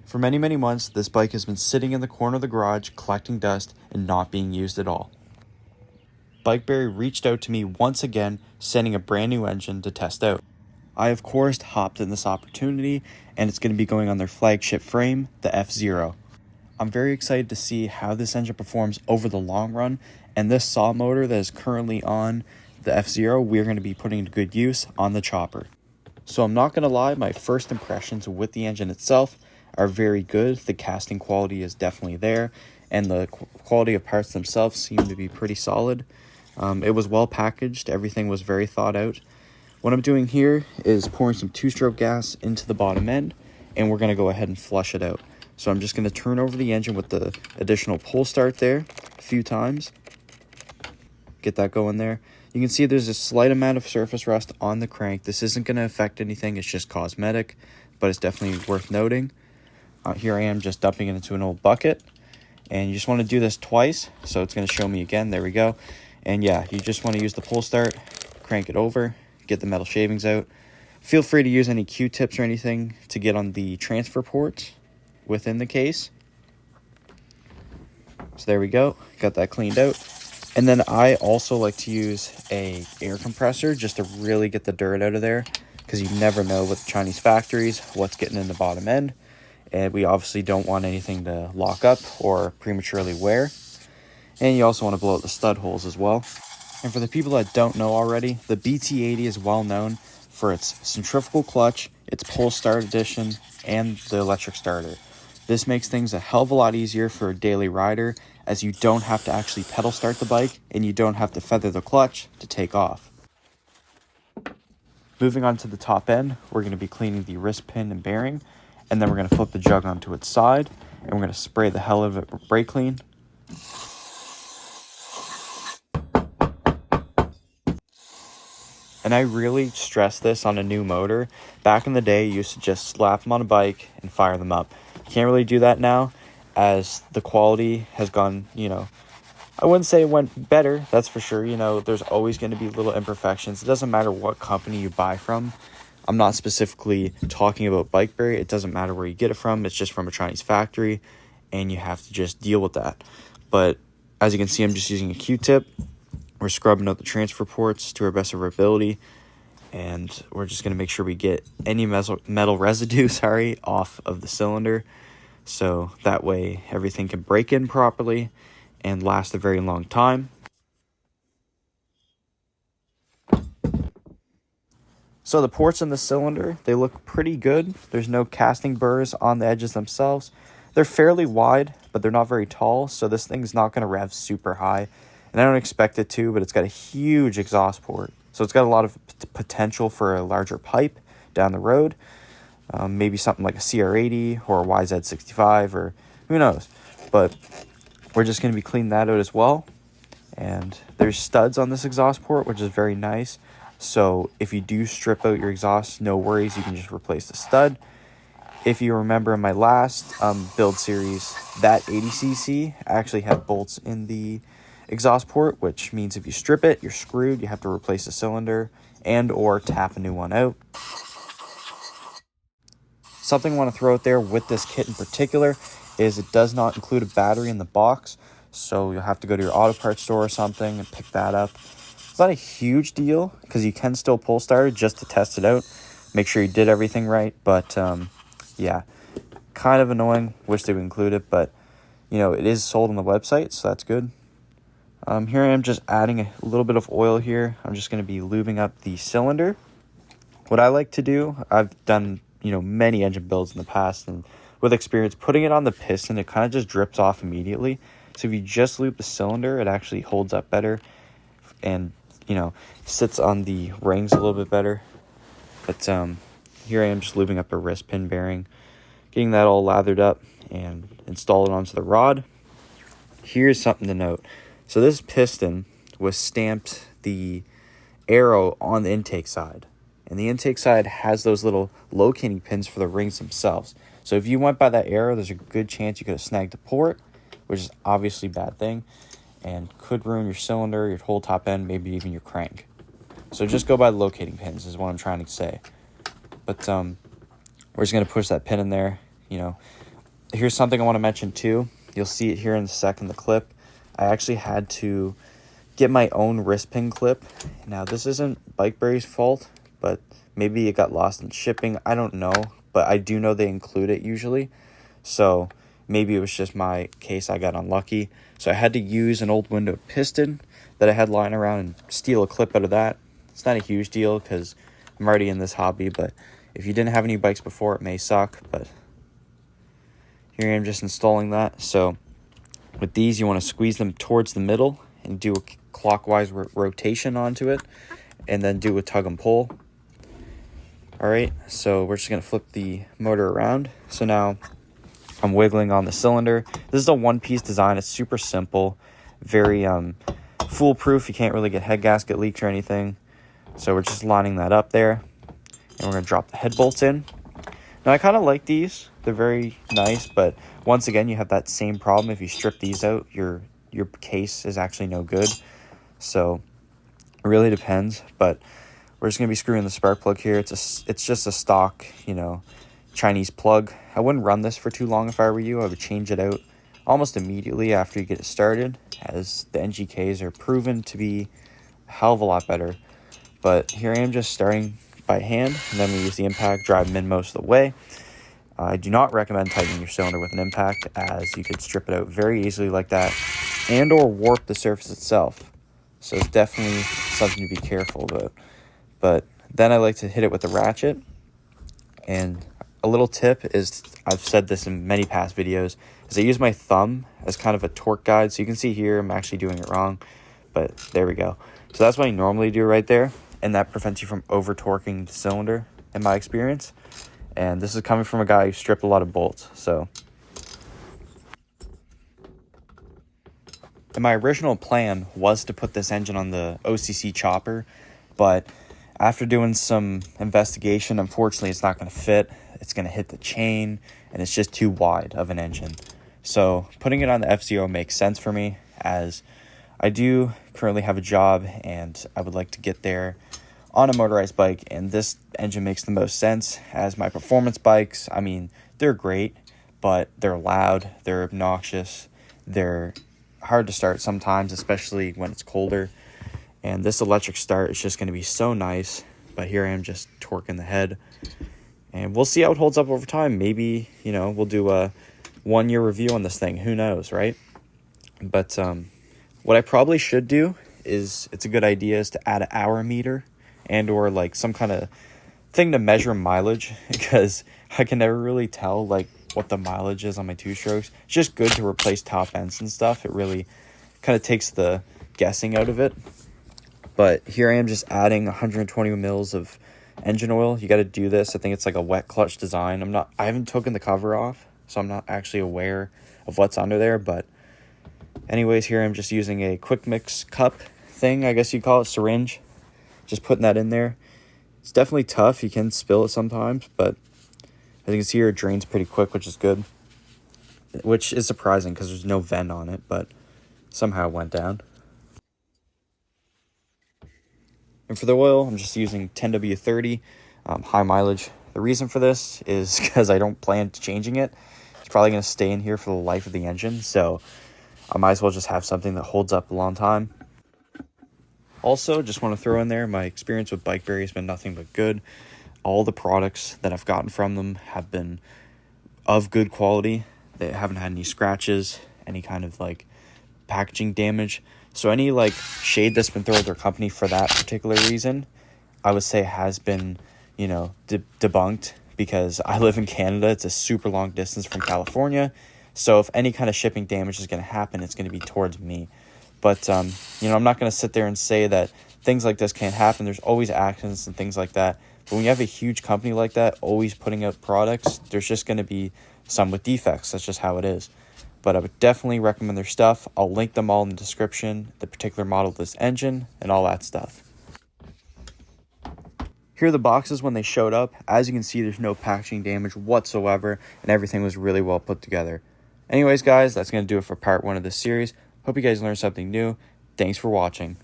For many, many months, this bike has been sitting in the corner of the garage collecting dust and not being used at all. Bikeberry reached out to me once again, sending a brand new engine to test out. I, of course, hopped in this opportunity, and it's going to be going on their flagship frame, the F-Zero. I'm very excited to see how this engine performs over the long run, and this saw motor that is currently on the F-Zero, we're going to be putting to good use on the chopper. So I'm not going to lie, my first impressions with the engine itself are very good. The casting quality is definitely there, and the quality of parts themselves seem to be pretty solid. It was well packaged. Everything was very thought out. What I'm doing here is pouring some two-stroke gas into the bottom end, and we're going to go ahead and flush it out. So I'm just going to turn over the engine with the additional pull start there a few times. Get that going there. You can see there's a slight amount of surface rust on the crank. This isn't going to affect anything. It's just cosmetic, but it's definitely worth noting. Here I am just dumping it into an old bucket. And you just want to do this twice. So it's going to show me again. There we go. And yeah, you just want to use the pull start, crank it over, get the metal shavings out. Feel free to use any Q-tips or anything to get on the transfer ports within the case. So there we go. Got that cleaned out. And then I also like to use a air compressor just to really get the dirt out of there, because you never know with Chinese factories what's getting in the bottom end. And we obviously don't want anything to lock up or prematurely wear. And you also want to blow out the stud holes as well. And for the people that don't know already, the BT80 is well known for its centrifugal clutch, its pull start addition, and the electric starter. This makes things a hell of a lot easier for a daily rider, as you don't have to actually pedal start the bike and you don't have to feather the clutch to take off. Moving on to the top end, we're going to be cleaning the wrist pin and bearing, and then we're going to flip the jug onto its side, and we're going to spray the hell out of it with brake clean. And I really stress this on a new motor. Back in the day, you used to just slap them on a bike and fire them up. You can't really do that now, as the quality has gone, I wouldn't say it went better, that's for sure. There's always going to be little imperfections. It doesn't matter what company you buy from. I'm not specifically talking about Bikeberry. It doesn't matter where you get it from. It's just from a Chinese factory, and you have to just deal with that. But as you can see, I'm just using a Q-tip. We're scrubbing out the transfer ports to our best of our ability, and we're just going to make sure we get any metal residue off of the cylinder, so that way everything can break in properly and last a very long time. So the ports in the cylinder, they look pretty good. There's no casting burrs on the edges themselves. They're fairly wide, but they're not very tall, so this thing's not going to rev super high. And I don't expect it to, but it's got a huge exhaust port. So it's got a lot of potential for a larger pipe down the road. Maybe something like a CR80 or a YZ65, or who knows. But we're just going to be cleaning that out as well. And there's studs on this exhaust port, which is very nice. So if you do strip out your exhaust, no worries, you can just replace the stud. If you remember in my last build series, that 80cc actually had bolts in the exhaust port, which means if you strip it, you're screwed. You have to replace the cylinder and or tap a new one out. Something I want to throw out there with this kit in particular is it does not include a battery in the box, so you'll have to go to your auto parts store or something and pick that up. It's not a huge deal because you can still pull start it just to test it out, make sure you did everything right. But yeah, kind of annoying. Wish they would include it, but it is sold on the website, so that's good. Here I am just adding a little bit of oil here. I'm just going to be lubing up the cylinder. What I like to do, I've done many engine builds in the past, and with experience putting it on the piston, it kind of just drips off immediately. So if you just lube the cylinder, it actually holds up better and sits on the rings a little bit better. But here I am just lubing up a wrist pin bearing, getting that all lathered up and install it onto the rod. Here's something to note. So this piston was stamped the arrow on the intake side, and the intake side has those little locating pins for the rings themselves. So if you went by that arrow, there's a good chance you could have snagged a port, which is obviously a bad thing, and could ruin your cylinder, your whole top end, maybe even your crank. So just go by the locating pins is what I'm trying to say. But we're just going to push that pin in there. here's something I want to mention too. You'll see it here in a second, the clip. I actually had to get my own wrist pin clip. Now, this isn't Bikeberry's fault, but maybe it got lost in shipping. I don't know, but I do know they include it usually. So maybe it was just my case, I got unlucky. So I had to use an old windowed piston that I had lying around and steal a clip out of that. It's not a huge deal because I'm already in this hobby, but if you didn't have any bikes before, it may suck. But here I am just installing that. So with these, you want to squeeze them towards the middle and do a clockwise rotation onto it, and then do a tug and pull. All right, so we're just going to flip the motor around. So now I'm wiggling on the cylinder. This is a one-piece design. It's super simple, very foolproof. You can't really get head gasket leaks or anything. So we're just lining that up there, and we're going to drop the head bolts in. Now, I kind of like these. They're very nice, but once again, you have that same problem. If you strip these out, your case is actually no good. So it really depends, but we're just going to be screwing the spark plug here. It's just a stock, Chinese plug. I wouldn't run this for too long if I were you. I would change it out almost immediately after you get it started, as the NGKs are proven to be a hell of a lot better. But here I am just starting by hand, and then we use the impact, drive them in most of the way. I do not recommend tightening your cylinder with an impact, as you could strip it out very easily like that and or warp the surface itself. So it's definitely something to be careful about. But then I like to hit it with a ratchet. And a little tip is, I've said this in many past videos, is I use my thumb as kind of a torque guide. So you can see here I'm actually doing it wrong, but there we go. So that's what I normally do right there, and that prevents you from over torquing the cylinder in my experience. And this is coming from a guy who stripped a lot of bolts. So, and my original plan was to put this engine on the OCC chopper, but after doing some investigation, unfortunately, it's not going to fit. It's going to hit the chain, and it's just too wide of an engine. So putting it on the F-Zero makes sense for me, as I do currently have a job, and I would like to get there on a motorized bike, and this engine makes the most sense. As my performance bikes, I mean, they're great, but they're loud, they're obnoxious, they're hard to start sometimes, especially when it's colder. And this electric start is just going to be so nice. But here I am just torquing the head. And we'll see how it holds up over time. Maybe, we'll do a 1-year review on this thing. Who knows, right? But what I probably should do is, it's a good idea, is to add an hour meter and or like some kind of thing to measure mileage. Because I can never really tell like what the mileage is on my two-strokes. It's just good to replace top ends and stuff. It really kind of takes the guessing out of it. But here I am just adding 120 mils of engine oil. You got to do this. I think it's like a wet clutch design. I haven't taken the cover off, so I'm not actually aware of what's under there. But anyways, here I'm just using a quick mix cup thing, I guess you call it, syringe. Just putting that in there. It's definitely tough. You can spill it sometimes, but as you can see here, it drains pretty quick, which is good. Which is surprising because there's no vent on it, but somehow it went down. And for the oil, I'm just using 10W30, high mileage. The reason for this is because I don't plan to changing it. It's probably going to stay in here for the life of the engine, so I might as well just have something that holds up a long time. Also, just want to throw in there, my experience with Bikeberry has been nothing but good. All the products that I've gotten from them have been of good quality. They haven't had any scratches, any kind of like packaging damage. So any like shade that's been thrown at their company for that particular reason, I would say has been, debunked, because I live in Canada. It's a super long distance from California. So if any kind of shipping damage is going to happen, it's going to be towards me. But, I'm not going to sit there and say that things like this can't happen. There's always accidents and things like that. But when you have a huge company like that, always putting out products, there's just going to be some with defects. That's just how it is. But I would definitely recommend their stuff. I'll link them all in the description, the particular model of this engine, and all that stuff. Here are the boxes when they showed up. As you can see, there's no packaging damage whatsoever, and everything was really well put together. Anyways, guys, that's going to do it for part 1 of this series. Hope you guys learned something new. Thanks for watching.